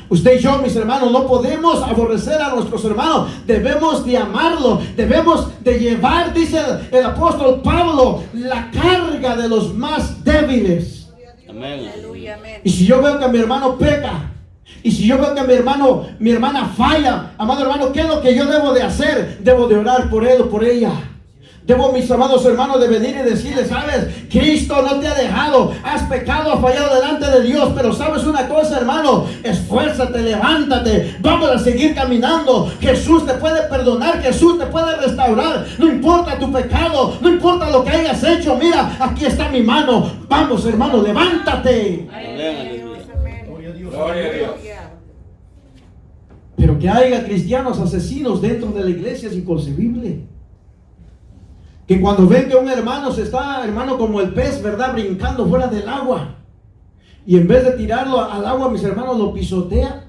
Usted y yo, mis hermanos, no podemos aborrecer a nuestros hermanos. Debemos de amarlos. Debemos de llevar, dice el apóstol Pablo, la carga de los más débiles. Amén. Aleluya, amén. Y si yo veo que mi hermano peca, y si yo veo que mi hermana falla, amado hermano, ¿qué es lo que yo debo de hacer? Debo de orar por él o por ella. Debo, mis amados hermanos, de venir y decirle, sabes, Cristo no te ha dejado, has pecado, has fallado delante de Dios, pero sabes una cosa, hermano, esfuérzate, levántate, vamos a seguir caminando. Jesús te puede perdonar, Jesús te puede restaurar, no importa tu pecado, no importa lo que hayas hecho, mira, aquí está mi mano, vamos hermano, levántate. Gloria a Dios. Pero que haya cristianos asesinos dentro de la iglesia es inconcebible. Que cuando ven que un hermano se está, hermano, como el pez, ¿verdad?, brincando fuera del agua, y en vez de tirarlo al agua, mis hermanos, lo pisotea.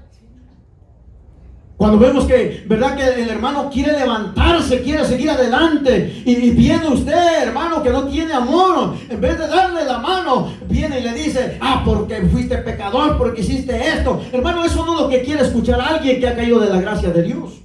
Cuando vemos que, ¿verdad?, que el hermano quiere levantarse, quiere seguir adelante, y viene usted, hermano, que no tiene amor, en vez de darle la mano, viene y le dice, porque fuiste pecador, porque hiciste esto. Hermano, eso no es lo que quiere escuchar a alguien que ha caído de la gracia de Dios.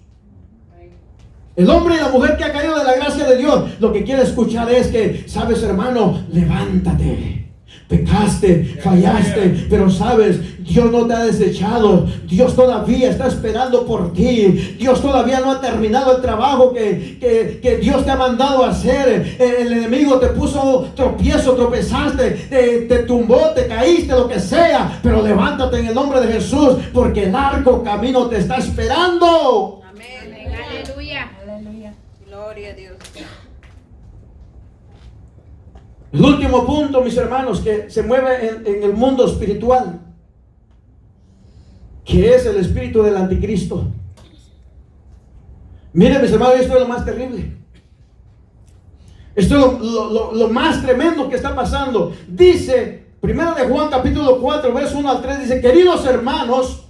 El hombre y la mujer que ha caído de la gracia de Dios, lo que quiere escuchar es que, sabes, hermano, levántate. Pecaste, fallaste, pero sabes, Dios no te ha desechado. Dios todavía está esperando por ti. Dios todavía no ha terminado el trabajo que Dios te ha mandado a hacer. El enemigo te puso tropiezo, tropezaste, te tumbó, te caíste, lo que sea, pero levántate en el nombre de Jesús, porque el largo camino te está esperando. Amén. Aleluya. Gloria a Dios. El último punto, mis hermanos, que se mueve en el mundo espiritual, que es el espíritu del anticristo. Miren, mis hermanos, esto es lo más terrible. Esto es lo más tremendo que está pasando. Dice, 1 de Juan capítulo 4, verso 1 al 3, dice, queridos hermanos,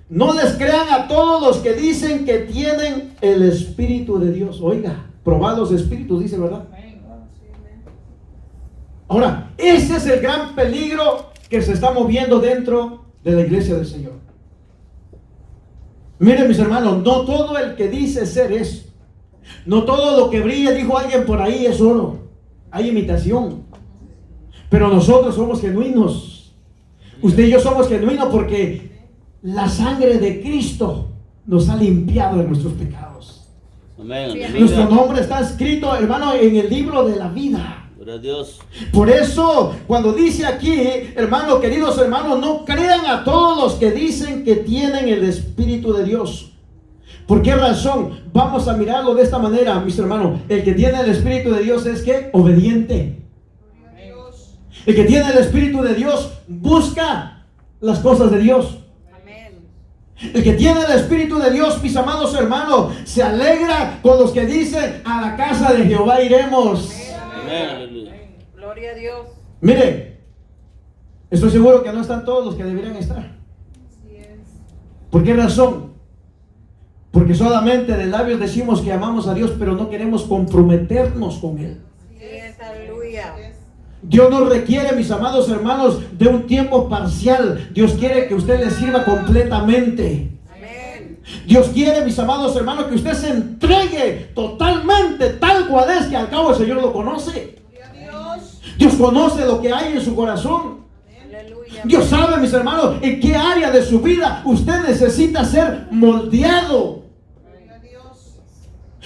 no les crean a todos los que dicen que tienen el Espíritu de Dios. Oiga, probad los espíritus, dice, ¿verdad? Ahora, ese es el gran peligro que se está moviendo dentro de la iglesia del Señor. Miren, mis hermanos, no todo el que dice ser es. No todo lo que brilla, dijo alguien por ahí, es oro. Hay imitación. Pero nosotros somos genuinos. Usted y yo somos genuinos porque la sangre de Cristo nos ha limpiado de nuestros pecados. Amén. Nuestro nombre está escrito, hermano, en el libro de la vida. Gloria a Dios. Por eso, cuando dice aquí, hermano, queridos hermanos, no crean a todos los que dicen que tienen el Espíritu de Dios. ¿Por qué razón? Vamos a mirarlo de esta manera, mis hermanos. El que tiene el Espíritu de Dios es que obediente. El que tiene el Espíritu de Dios busca las cosas de Dios. El que tiene el Espíritu de Dios, mis amados hermanos, se alegra con los que dicen, a la casa de Jehová iremos. Amén. Gloria a Dios. Mire, estoy seguro que no están todos los que deberían estar. ¿Por qué razón? Porque solamente de labios decimos que amamos a Dios, pero no queremos comprometernos con Él. Aleluya. Dios no requiere, mis amados hermanos, de un tiempo parcial. Dios quiere que usted le sirva completamente. Amén. Dios quiere, mis amados hermanos, que usted se entregue totalmente, tal cual es, que al cabo el Señor lo conoce. Dios conoce lo que hay en su corazón. Aleluya. Dios sabe, mis hermanos, en qué área de su vida usted necesita ser moldeado.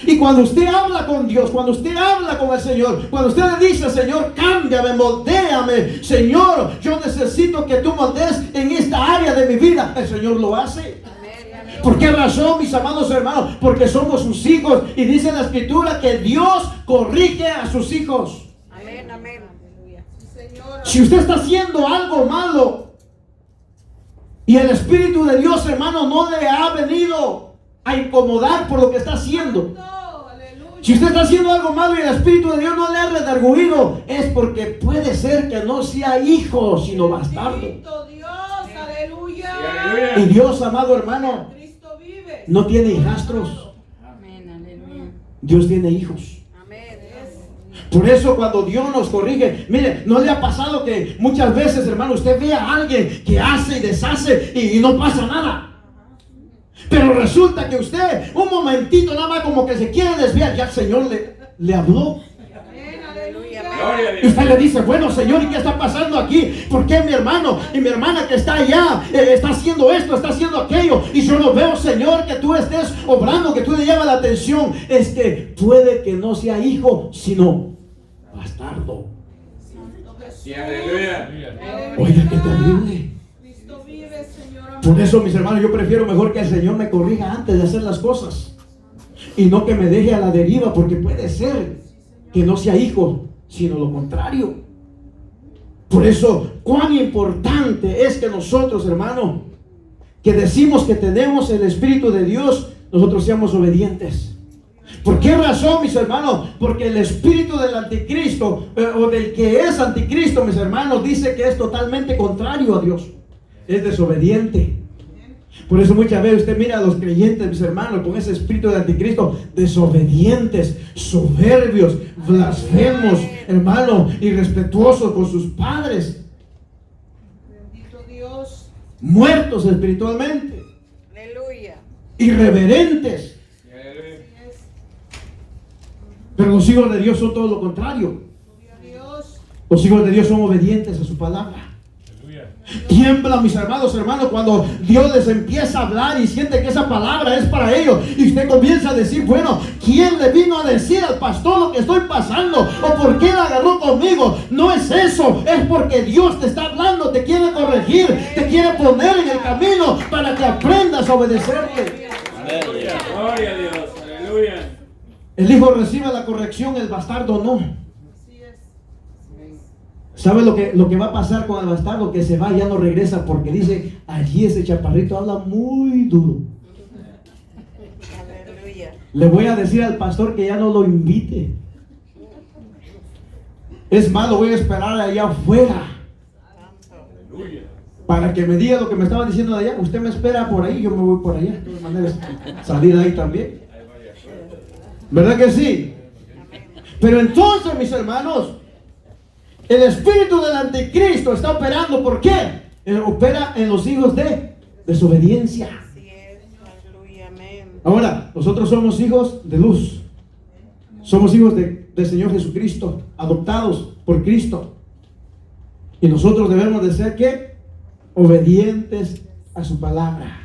Y cuando usted habla con Dios, cuando usted habla con el Señor, cuando usted le dice, Señor, cámbiame, moldéame, Señor, yo necesito que tú moldees en esta área de mi vida, el Señor lo hace. ¿Por qué razón, mis amados hermanos? Porque somos sus hijos. Y dice la Escritura que Dios corrige a sus hijos. Amén, amén. Sí, Señor. Si usted está haciendo algo malo y el Espíritu de Dios, hermano, no le ha venido a incomodar por lo que está haciendo. No, aleluya. Si usted está haciendo algo malo y el Espíritu de Dios no le ha redarguido, es porque puede ser que no sea hijo, sino bastardo. Bendito Dios, aleluya. aleluya. Y Dios, amado hermano, Cristo vive. no tiene hijastros. Amén, aleluya. Dios tiene hijos. Amén. Por eso cuando Dios nos corrige, mire, ¿no le ha pasado que muchas veces, hermano, usted ve a alguien que hace y deshace y no pasa nada? Pero resulta que usted, un momentito nada más como que se quiere desviar, ya el Señor le habló. Amén, aleluya. Gloria a Y Dios. usted le dice, bueno, Señor, ¿y qué está pasando aquí? ¿Por qué mi hermano y mi hermana que está allá está haciendo esto, está haciendo aquello? Y yo no veo, Señor, que tú estés obrando, que tú le llamas la atención. Es que puede que no sea hijo, sino bastardo. Santo Jesús. Sí, aleluya. Oiga, qué terrible. Cristo vive, Señor. Por eso, mis hermanos, yo prefiero mejor que el Señor me corrija antes de hacer las cosas. Y no que me deje a la deriva, porque puede ser que no sea hijo, sino lo contrario. Por eso, cuán importante es que nosotros, hermano, que decimos que tenemos el Espíritu de Dios, nosotros seamos obedientes. ¿Por qué razón, mis hermanos? Porque el espíritu del anticristo, o del que es anticristo, mis hermanos, dice que es totalmente contrario a Dios. Es desobediente. Por eso muchas veces usted mira a los creyentes, mis hermanos, con ese espíritu de anticristo, desobedientes, soberbios, blasfemos, hermano, irrespetuosos con sus padres, Bendito Dios. muertos espiritualmente, Aleluya. irreverentes. Sí, aleluya. Así es. Pero los hijos de Dios son todo lo contrario. Gloria a Dios. Los hijos de Dios son obedientes a su palabra. Tiembla, mis hermanos, cuando Dios les empieza a hablar y siente que esa palabra es para ellos. Y usted comienza a decir, bueno, ¿quién le vino a decir al pastor lo que estoy pasando? ¿O por qué la agarró conmigo? No es eso, es porque Dios te está hablando, te quiere corregir, te quiere poner en el camino para que aprendas a obedecerle. Aleluya. Gloria a Dios. Aleluya. El hijo recibe la corrección, el bastardo no. Así es. ¿Sabe lo que va a pasar con el bastardo? Que se va y ya no regresa porque dice, allí ese chaparrito habla muy duro. Aleluya. Le voy a decir al pastor que ya no lo invite. Es más, lo voy a esperar allá afuera Santo. Aleluya. para que me diga lo que me estaba diciendo de allá. Usted me espera por ahí, yo me voy por allá. De todas maneras, salir de ahí también. ¿Verdad que sí? Pero entonces, mis hermanos, el espíritu del anticristo está operando. ¿Por qué? Opera en los hijos de desobediencia. Así es. Aleluya. Amén. Ahora, nosotros somos hijos de luz. Somos hijos del Señor Jesucristo, adoptados por Cristo. Y nosotros debemos de ser, ¿qué? Obedientes a su palabra.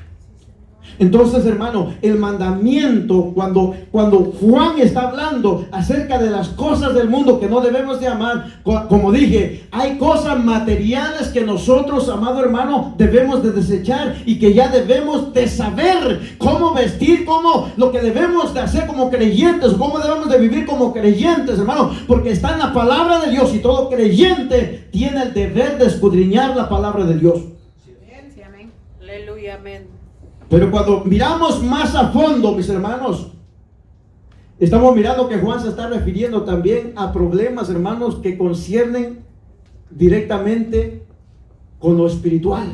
Entonces, hermano, el mandamiento, cuando Juan está hablando acerca de las cosas del mundo que no debemos de amar, como dije, hay cosas materiales que nosotros, amado hermano, debemos de desechar y que ya debemos de saber cómo vestir, cómo lo que debemos de hacer como creyentes, cómo debemos de vivir como creyentes, hermano, porque está en la palabra de Dios y todo creyente tiene el deber de escudriñar la palabra de Dios. Sí, amén. Aleluya. Amén. Pero cuando miramos más a fondo, mis hermanos, estamos mirando que Juan se está refiriendo también a problemas, hermanos, que conciernen directamente con lo espiritual.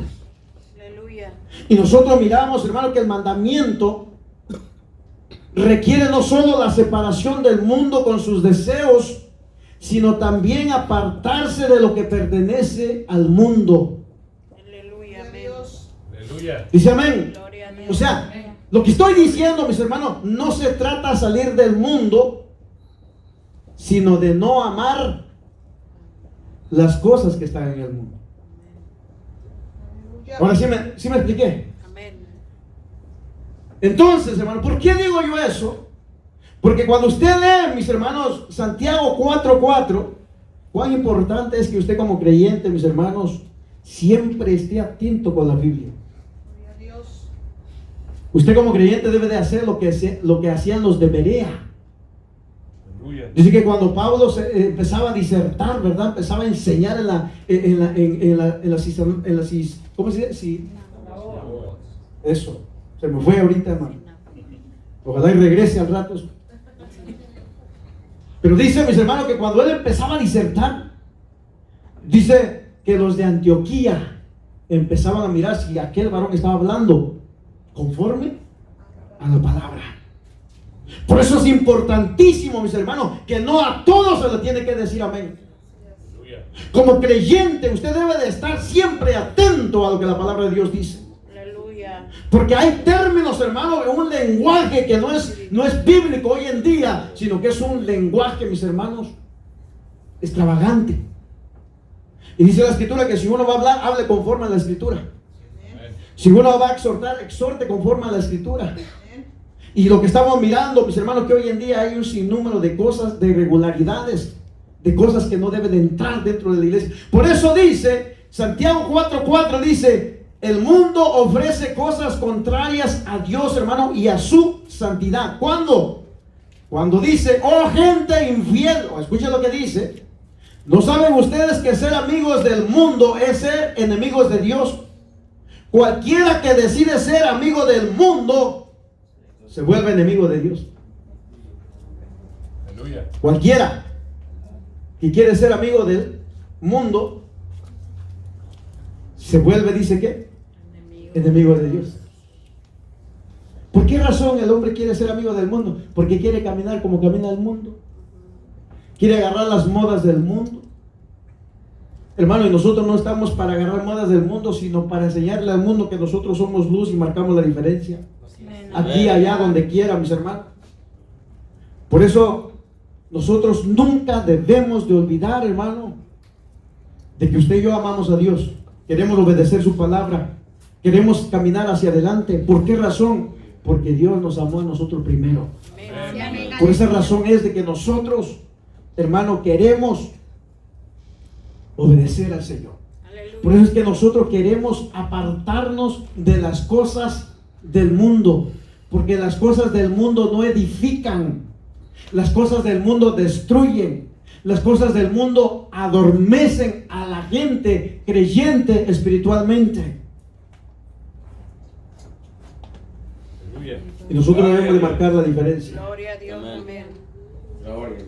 Aleluya. Y nosotros miramos, hermanos, que el mandamiento requiere no solo la separación del mundo con sus deseos, sino también apartarse de lo que pertenece al mundo. Aleluya. Gloria a Amén. Dios. Aleluya. Dice amén. Gloria a Dios. O sea, lo que estoy diciendo, mis hermanos, no se trata de salir del mundo, sino de no amar las cosas que están en el mundo. Aleluya. Ahora sí me expliqué. Amén. Entonces, hermano, ¿por qué digo yo eso? Porque cuando usted lee, mis hermanos, Santiago 4:4, cuán importante es que usted como creyente, mis hermanos, siempre esté atento con la Biblia. Gloria a Dios. Usted como creyente debe de hacer lo que hacían los de Berea. Aleluya. Dice que cuando Pablo empezaba a disertar, ¿verdad? Empezaba a enseñar ¿cómo se dice? Sí. Eso. Se me fue ahorita, hermano. Ojalá y regrese al rato. Pero dice, mis hermanos, que cuando él empezaba a disertar, dice que los de Antioquía empezaban a mirar si aquel varón estaba hablando conforme a la palabra. Por eso es importantísimo, mis hermanos, que no a todos se le tiene que decir amén. Aleluya. Como creyente, usted debe de estar siempre atento a lo que la palabra de Dios dice. Aleluya. Porque hay términos, hermano, de un lenguaje que no es bíblico hoy en día, sino que es un lenguaje, mis hermanos, extravagante. Y dice la Escritura que si uno va a hablar, hable conforme a la Escritura. Si uno va a exhortar, exhorte conforme a la Escritura. Y lo que estamos mirando, mis hermanos, que hoy en día hay un sinnúmero de cosas, de irregularidades, de cosas que no deben de entrar dentro de la iglesia. Por eso dice, Santiago 4:4 dice, el mundo ofrece cosas contrarias a Dios, hermano, y a su santidad. ¿Cuándo? Cuando dice, oh gente infiel, escuchen lo que dice, ¿no saben ustedes que ser amigos del mundo es ser enemigos de Dios? Cualquiera que decide ser amigo del mundo se vuelve enemigo de Dios. Aleluya. Cualquiera que quiere ser amigo del mundo se vuelve, dice ¿qué? Enemigo de Dios. ¿Por qué razón el hombre quiere ser amigo del mundo? Porque quiere caminar como camina el mundo. Quiere agarrar las modas del mundo. Hermano, y nosotros no estamos para agarrar modas del mundo, sino para enseñarle al mundo que nosotros somos luz y marcamos la diferencia. Aquí, allá, donde quiera, mis hermanos. Por eso, nosotros nunca debemos de olvidar, hermano, de que usted y yo amamos a Dios. Queremos obedecer su palabra. Queremos caminar hacia adelante. ¿Por qué razón? Porque Dios nos amó a nosotros primero. Por esa razón es de que nosotros, hermano, queremos obedecer al Señor. Aleluya. Por eso es que nosotros queremos apartarnos de las cosas del mundo, porque las cosas del mundo no edifican, las cosas del mundo destruyen, las cosas del mundo adormecen a la gente creyente espiritualmente. Aleluya. Y nosotros debemos de marcar la diferencia. Gloria a Dios. Amén. Amén. Gloria.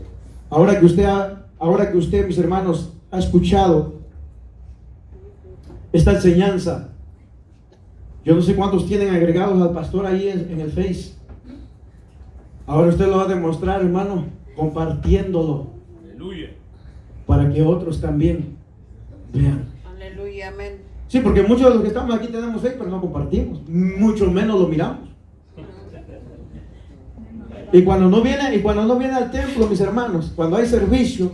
Ahora que usted, mis hermanos, ha escuchado esta enseñanza, yo no sé cuántos tienen agregados al pastor ahí en el Face. Ahora usted lo va a demostrar, hermano, compartiéndolo Aleluya. para que otros también vean. Aleluya. Amén. Sí, porque muchos de los que estamos aquí tenemos Face, pero no compartimos, mucho menos lo miramos. Y cuando no viene al templo, mis hermanos, cuando hay servicio,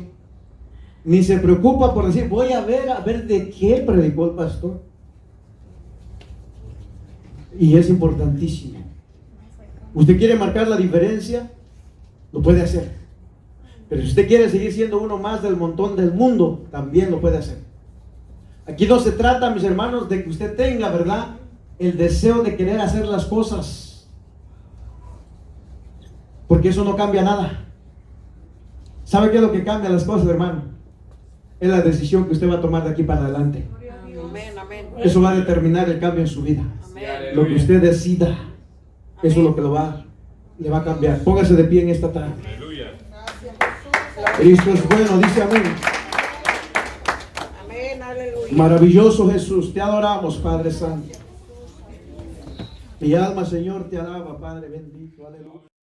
ni se preocupa por decir, voy a ver de qué predicó el pastor. Y es importantísimo. Usted quiere marcar la diferencia, lo puede hacer. Pero si usted quiere seguir siendo uno más del montón del mundo, también lo puede hacer. Aquí no se trata, mis hermanos, de que usted tenga, ¿verdad?, el deseo de querer hacer las cosas, porque eso no cambia nada. ¿Sabe qué es lo que cambia las cosas, hermano? Es la decisión que usted va a tomar de aquí para adelante. Amén. Amén. Eso va a determinar el cambio en su vida. Amén. Lo que usted decida, eso es lo que le va a cambiar. Póngase de pie en esta tarde. Aleluya. Cristo es bueno, dice amén. Amén. Aleluya. Maravilloso Jesús, te adoramos, Padre Santo. Mi alma, Señor, te alaba, Padre bendito. Aleluya.